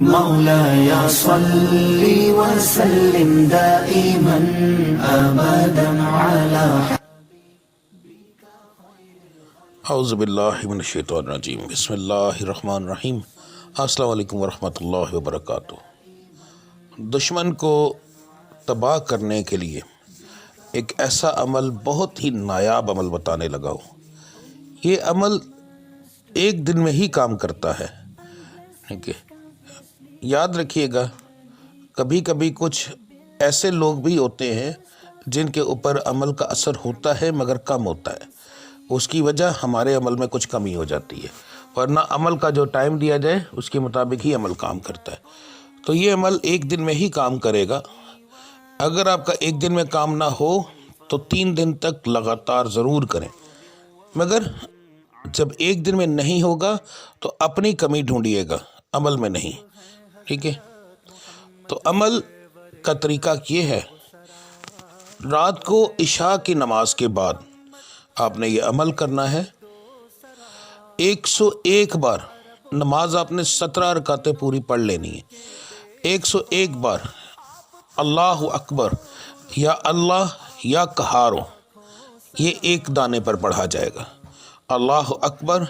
مولاي صل وسلم دائما أبدا على اعوذ باللہ من الشیطان الرجیم بسم اللہ الرحمن الرحیم۔ السلام علیکم ورحمۃ اللہ وبرکاتہ۔ دشمن کو تباہ کرنے کے لیے ایک ایسا عمل بہت ہی نایاب عمل بتانے لگا ہوں۔ یہ عمل ایک دن میں ہی کام کرتا ہے، ٹھیک ہے؟ یاد رکھیے گا، کبھی کبھی کچھ ایسے لوگ بھی ہوتے ہیں جن کے اوپر عمل کا اثر ہوتا ہے مگر کم ہوتا ہے، اس کی وجہ ہمارے عمل میں کچھ کمی ہو جاتی ہے، ورنہ عمل کا جو ٹائم دیا جائے اس کے مطابق ہی عمل کام کرتا ہے۔ تو یہ عمل ایک دن میں ہی کام کرے گا۔ اگر آپ کا ایک دن میں کام نہ ہو تو 3 دن تک لگاتار ضرور کریں، مگر جب ایک دن میں نہیں ہوگا تو اپنی کمی ڈھونڈیے گا، عمل میں نہیں، ٹھیک ہے؟ تو عمل کا طریقہ یہ ہے، رات کو عشاء کی نماز کے بعد آپ نے یہ عمل کرنا ہے۔ 101 بار نماز آپ نے 17 رکعتیں پوری پڑھ لینی ہے۔ 101 بار اللہ اکبر یا اللہ یا قہارو، یہ ایک دانے پر پڑھا جائے گا۔ اللہ اکبر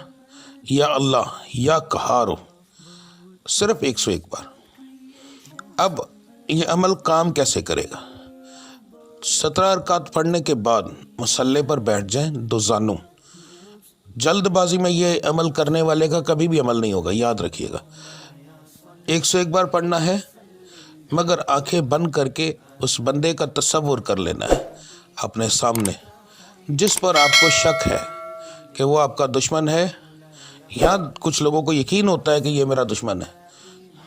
یا اللہ یا قہارو، صرف 101 بار۔ اب یہ عمل کام کیسے کرے گا؟ 17 رکعت پڑھنے کے بعد مصلی پر بیٹھ جائیں، دو زانوں۔ جلد بازی میں یہ عمل کرنے والے کا کبھی بھی عمل نہیں ہوگا، یاد رکھیے گا۔ 101 بار پڑھنا ہے، مگر آنکھیں بند کر کے اس بندے کا تصور کر لینا ہے اپنے سامنے جس پر آپ کو شک ہے کہ وہ آپ کا دشمن ہے، یا کچھ لوگوں کو یقین ہوتا ہے کہ یہ میرا دشمن ہے،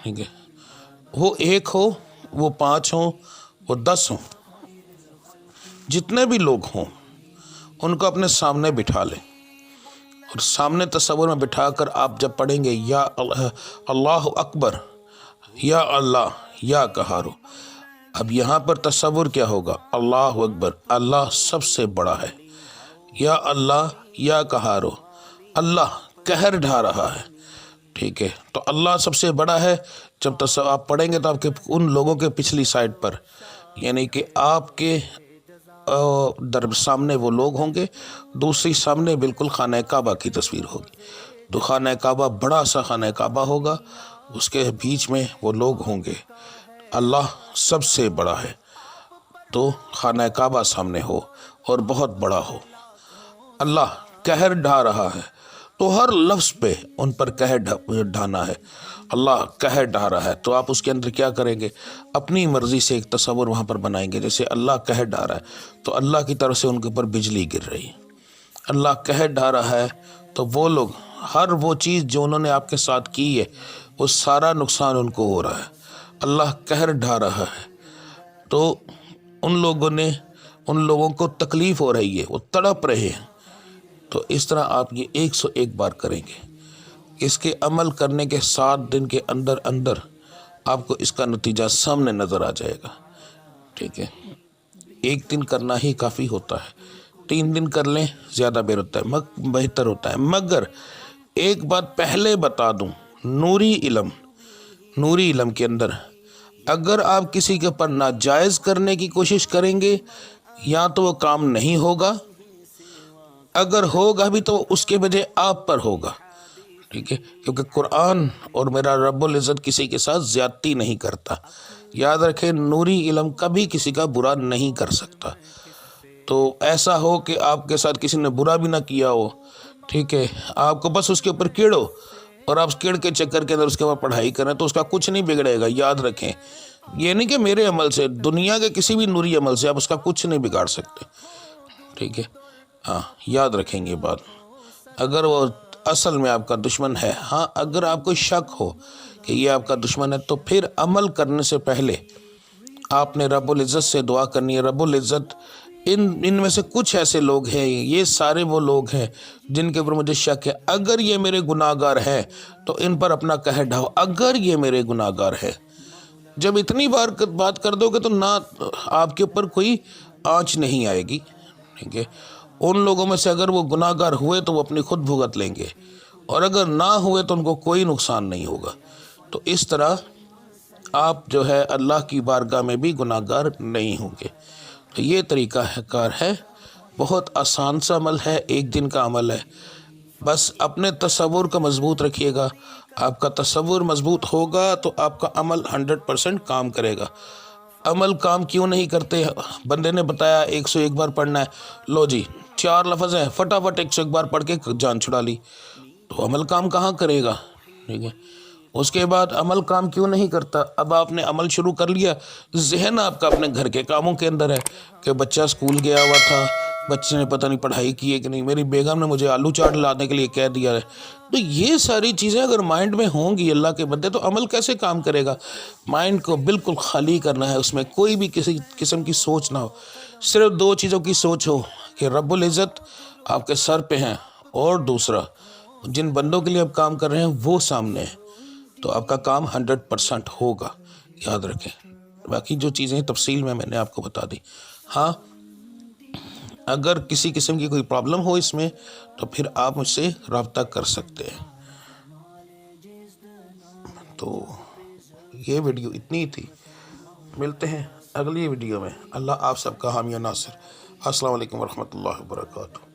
ٹھیک ہے؟ وہ 1 ہو، وہ 5 ہوں، وہ 10 ہوں، جتنے بھی لوگ ہوں ان کو اپنے سامنے بٹھا لیں، اور سامنے تصور میں بٹھا کر آپ جب پڑھیں گے یا اللہ اکبر یا اللہ یا قہارو، اب یہاں پر تصور کیا ہوگا؟ اللہ اکبر، اللہ سب سے بڑا ہے، یا اللہ یا قہارو، اللہ قہر ڈھا رہا ہے، ٹھیک ہے؟ تو اللہ سب سے بڑا ہے۔ جب آپ پڑھیں گے تو آپ کے ان لوگوں کے پچھلی سائڈ پر، یعنی کہ آپ کے سامنے وہ لوگ ہوں گے، دوسری سامنے بالکل خانہ کعبہ کی تصویر ہوگی۔ تو خانہ کعبہ بڑا سا خانہ کعبہ ہوگا، اس کے بیچ میں وہ لوگ ہوں گے۔ اللہ سب سے بڑا ہے، تو خانہ کعبہ سامنے ہو اور بہت بڑا ہو۔ اللہ قہر ڈھا رہا ہے، تو ہر لفظ پہ ان پر قہر ڈھانا ہے۔ اللہ قہر ڈھا رہا ہے، تو آپ اس کے اندر کیا کریں گے؟ اپنی مرضی سے ایک تصور وہاں پر بنائیں گے، جیسے اللہ قہر ڈھا رہا ہے تو اللہ کی طرف سے ان کے اوپر بجلی گر رہی ہے۔ اللہ قہر ڈھا رہا ہے تو وہ لوگ، ہر وہ چیز جو انہوں نے آپ کے ساتھ کی ہے وہ سارا نقصان ان کو ہو رہا ہے۔ اللہ قہر ڈھا رہا ہے تو ان لوگوں کو تکلیف ہو رہی ہے، وہ تڑپ رہے ہیں۔ تو اس طرح آپ یہ 101 بار کریں گے۔ اس کے عمل کرنے کے 7 دن کے اندر اندر آپ کو اس کا نتیجہ سامنے نظر آ جائے گا، ٹھیک ہے؟ 1 دن کرنا ہی کافی ہوتا ہے، 3 دن کر لیں زیادہ بہتر ہوتا ہے۔ مگر ایک بات پہلے بتا دوں، نوری علم کے اندر اگر آپ کسی کے اوپر ناجائز کرنے کی کوشش کریں گے یا تو وہ کام نہیں ہوگا، اگر ہوگا بھی تو اس کے بجائے آپ پر ہوگا، ٹھیک ہے؟ کیونکہ قرآن اور میرا رب العزت کسی کے ساتھ زیادتی نہیں کرتا۔ یاد رکھیں، نوری علم کبھی کسی کا برا نہیں کر سکتا۔ تو ایسا ہو کہ آپ کے ساتھ کسی نے برا بھی نہ کیا ہو، ٹھیک ہے، آپ کو بس اس کے اوپر کیڑ ہو اور آپ کیڑ کے چکر کے اندر اس کے اوپر پڑھائی کریں تو اس کا کچھ نہیں بگڑے گا۔ یاد رکھیں، یہ نہیں کہ میرے عمل سے، دنیا کے کسی بھی نوری عمل سے آپ اس کا کچھ نہیں بگاڑ سکتے، ٹھیک ہے؟ ہاں، یاد رکھیں گے بات۔ اگر وہ اصل میں آپ کا دشمن ہے، ہاں اگر آپ کو شک ہو کہ یہ آپ کا دشمن ہے، تو پھر عمل کرنے سے پہلے آپ نے رب العزت سے دعا کرنی ہے، رب العزت ان میں سے کچھ ایسے لوگ ہیں، یہ سارے وہ لوگ ہیں جن کے اوپر مجھے شک ہے، اگر یہ میرے گناہ گار ہیں تو ان پر اپنا قہر ڈھاؤ، اگر یہ میرے گناہ گار ہے۔ جب اتنی بار بات کر دو گے تو نہ آپ کے اوپر کوئی آنچ نہیں آئے گی، ٹھیک ہے؟ ان لوگوں میں سے اگر وہ گناہ گار ہوئے تو وہ اپنی خود بھگت لیں گے، اور اگر نہ ہوئے تو ان کو کوئی نقصان نہیں ہوگا۔ تو اس طرح آپ جو ہے اللہ کی بارگاہ میں بھی گناہ گار نہیں ہوں گے۔ تو یہ طریقہ کار ہے، بہت آسان سا عمل ہے، ایک دن کا عمل ہے۔ بس اپنے تصور کا مضبوط رکھیے گا، آپ کا تصور مضبوط ہوگا تو آپ کا عمل 100% کام کرے گا۔ عمل کام کیوں نہیں کرتے؟ بندے نے بتایا 101 بار پڑھنا ہے، لو جی 4 لفظ ہیں، فٹافٹ 101 بار پڑھ کے جان چھڑا لی، تو عمل کام کہاں کرے گا؟ ٹھیک ہے، اس کے بعد عمل کام کیوں نہیں کرتا؟ اب آپ نے عمل شروع کر لیا، ذہن آپ کا اپنے گھر کے کاموں کے اندر ہے کہ بچہ اسکول گیا ہوا تھا، بچے نے پتہ نہیں پڑھائی کی ہے کہ نہیں، میری بیگم نے مجھے آلو چاٹ لانے کے لیے کہہ دیا ہے۔ تو یہ ساری چیزیں اگر مائنڈ میں ہوں گی اللہ کے بندے، تو عمل کیسے کام کرے گا؟ مائنڈ کو بالکل خالی کرنا ہے، اس میں کوئی بھی کسی قسم کی سوچ نہ ہو، صرف 2 چیزوں کی سوچ ہو کہ رب العزت آپ کے سر پہ ہیں، اور دوسرا جن بندوں کے لیے آپ کام کر رہے ہیں وہ سامنے ہیں، تو آپ کا کام 100% ہوگا، یاد رکھیں۔ باقی جو چیزیں تفصیل میں نے آپ کو بتا دی۔ ہاں، اگر کسی قسم کی کوئی پرابلم ہو اس میں تو پھر آپ مجھ سے رابطہ کر سکتے ہیں۔ تو یہ ویڈیو اتنی ہی تھی، ملتے ہیں اگلی ویڈیو میں۔ اللہ آپ سب کا حامی و ناصر۔ السلام علیکم ورحمۃ اللہ وبرکاتہ۔